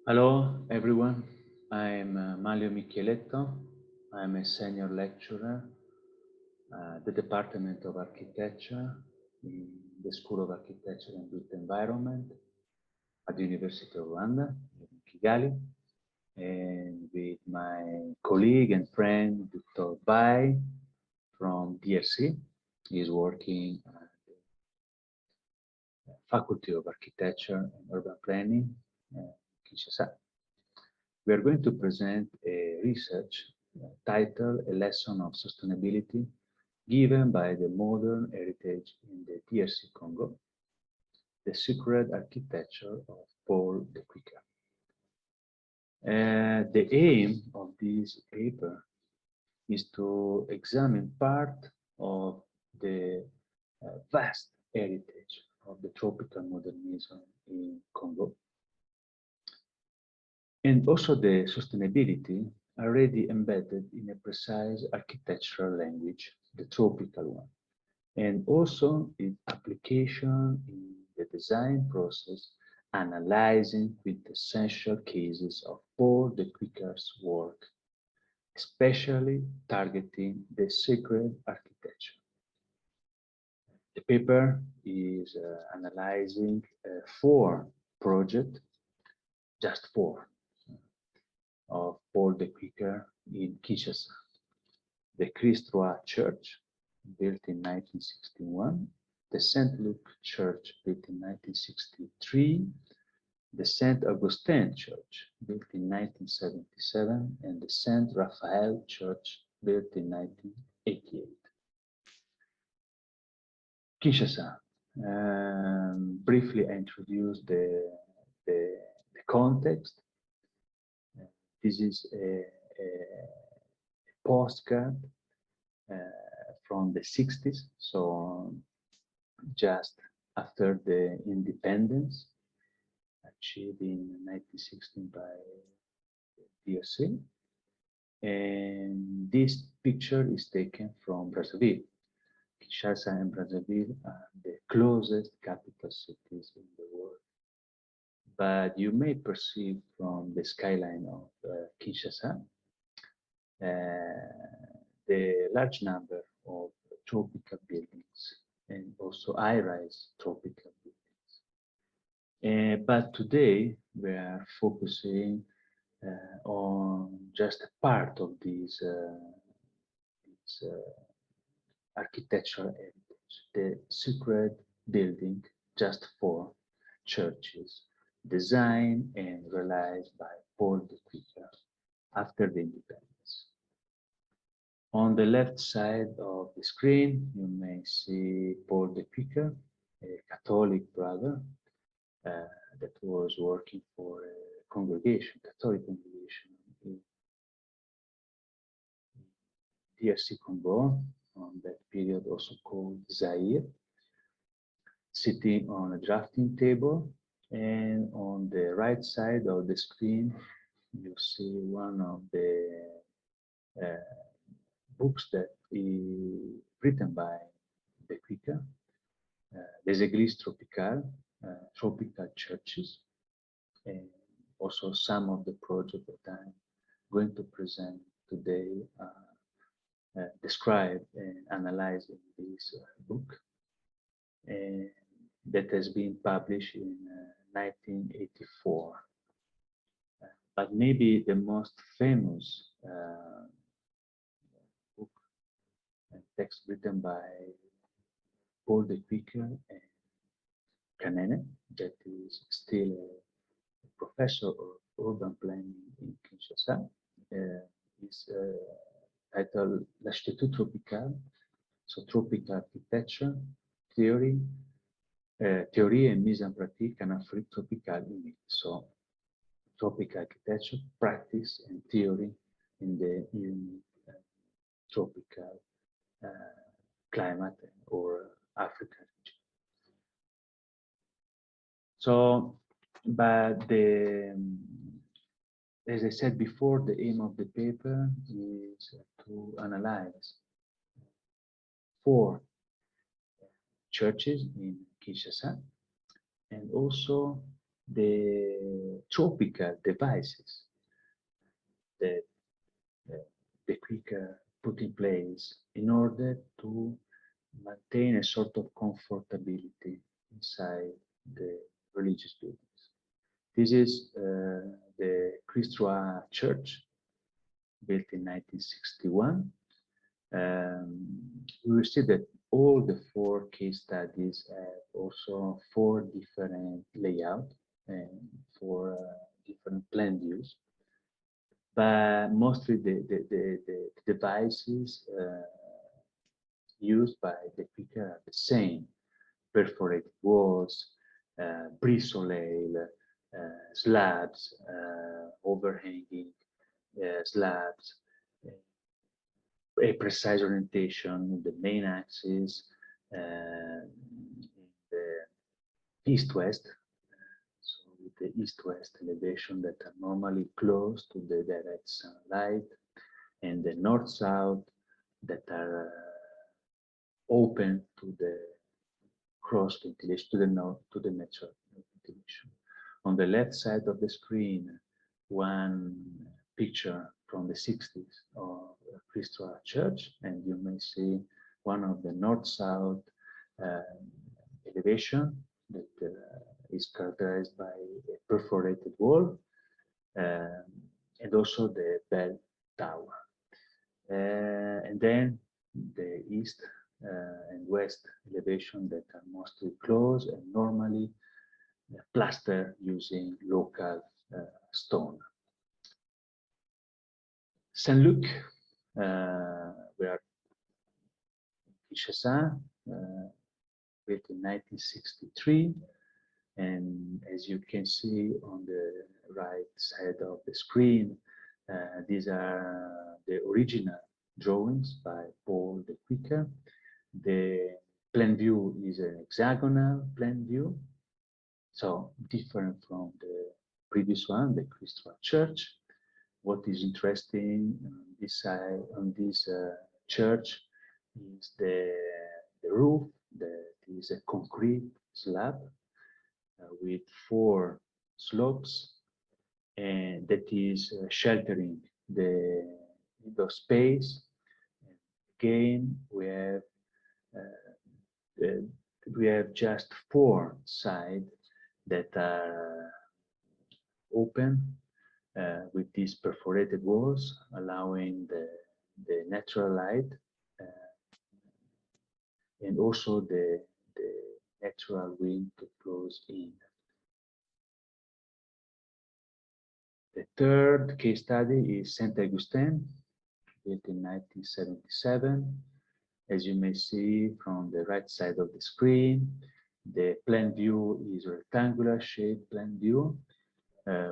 Hello, everyone. I'm Michieletto. I'm a senior lecturer at the Department of Architecture in the School of Architecture and Built Environment at the University of Rwanda in Kigali, and with my colleague and friend Dr. Bai from DRC. He's working at the Faculty of Architecture and Urban Planning, Kinshasa. We are going to present a research titled A Lesson of Sustainability given by the Modern Heritage in the DRC Congo, the Secret Architecture of Paul Dequeker. The aim of this paper is to examine part of the vast heritage of the tropical modernism in Congo, and also the sustainability already embedded in a precise architectural language, the tropical one, and also its application in the design process, analyzing quintessential cases of Paul Dequeker's work, especially targeting the sacred architecture. The paper is analyzing 4 projects, just 4, of Paul Dequeker in Kinshasa. The Christ-Roi Church, built in 1961, the St. Luke Church, built in 1963, the St. Augustine Church, built in 1977, and the St. Raphael Church, built in 1988. Kinshasa. Briefly, I introduce the context. This is a postcard from the 60s, so just after the independence achieved in 1916 by DRC. And this picture is taken from Brazzaville. Kinshasa and Brazzaville are the closest capital cities in the world. But you may perceive from the skyline of Kinshasa the large number of tropical buildings and also high-rise tropical buildings. But today we are focusing on just a part of this architectural heritage, the secret building just 4 churches, designed and realized by Paul Dequeker after the independence. On the left side of the screen, you may see Paul Dequeker, a Catholic brother that was working for a congregation, Catholic congregation in DRC Congo, on that period also called Zaire, sitting on a drafting table. And on the right side of the screen, you see one of the books that is written by Dequeker, Les Églises Tropicales, tropical churches, and also some of the projects that I'm going to present today described and analyzed in this book, and that has been published in 1984. But maybe the most famous book and text written by Paul Dequeker and Kanene, that is still a professor of urban planning in Kinshasa, is titled L'Architecture Tropicale, so tropical architecture, theory and mise en pratique en Afrique tropicale humide. So tropical architecture, practice and theory in the humid tropical climate or African region. So, but as I said before, the aim of the paper is to analyze 4 churches in Kinshasa, and also the tropical devices that Dequeker put in place in order to maintain a sort of comfortability inside the religious buildings. This is the Christ-Roi Church, built in 1961. We will see that all the 4 case studies have also 4 different layouts and 4 different plan views. But mostly the devices used by the Dequeker are the same: perforated walls, brise-soleil, slabs, overhanging slabs, a precise orientation, the main axis, the east-west, so with the east-west elevation that are normally close to the direct sunlight, and the north-south that are open to the cross ventilation, to the north, to the natural ventilation. On the left side of the screen, one picture from the 60s of Christ-Roi Church, and you may see one of the north-south elevation that is characterized by a perforated wall, and also the bell tower. And then the east and west elevation that are mostly closed and normally plastered using local stone. Saint Luc, we are Kinshasa, built in 1963, and as you can see on the right side of the screen, these are the original drawings by Paul Dequeker. The plan view is an hexagonal plan view, so different from the previous one, the Christ-Roi Church. What is interesting on this side, on this church, is the roof. That is a concrete slab with 4 slopes, and that is sheltering the indoor space. Again, we have just 4 sides that are open with these perforated walls, allowing the natural light and also the natural wind to close in. The third case study is Saint Augustine, built in 1977. As you may see from the right side of the screen, the plan view is a rectangular shaped plan view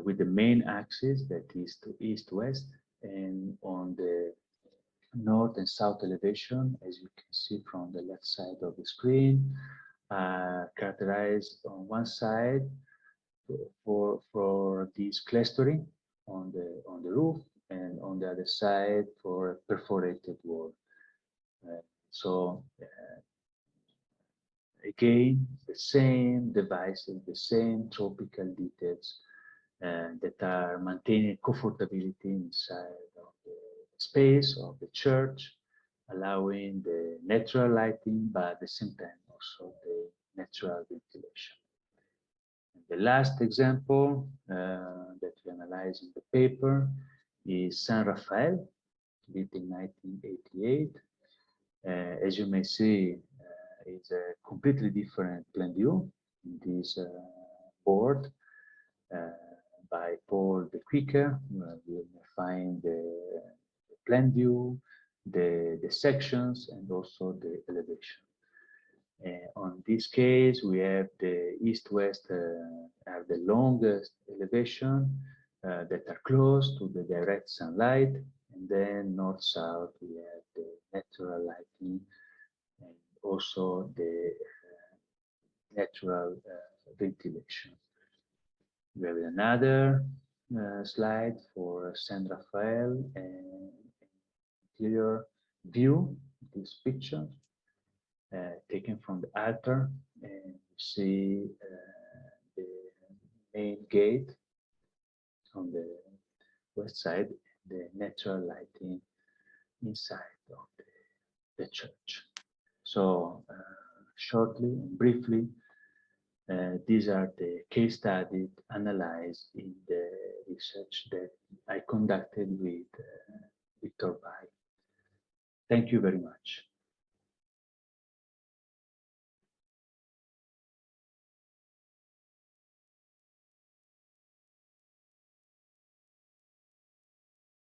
with the main axis that is to east-west, and on the north and south elevation, as you can see from the left side of the screen, characterized on one side for this clustering on the roof, and on the other side for a perforated wall. So again, the same devices, the same tropical details that are maintaining comfortability inside of the space of the church, allowing the natural lighting, but at the same time also the natural ventilation. And the last example that we analyze in the paper is San Rafael, built in 1988. As you may see, it's a completely different plan view in this board by Paul Dequeker. You may find the plan view, the sections, and also the elevation. On this case, we have the east-west are the longest elevation that are close to the direct sunlight, and then north-south we have the natural lighting and also the natural ventilation. We have another slide for San Rafael and interior view. This picture taken from the altar, and you see main gate on the west side, the natural lighting inside of the church. So shortly and briefly, these are the case studies analyzed in the research that I conducted with Victor Bai. Thank you very much.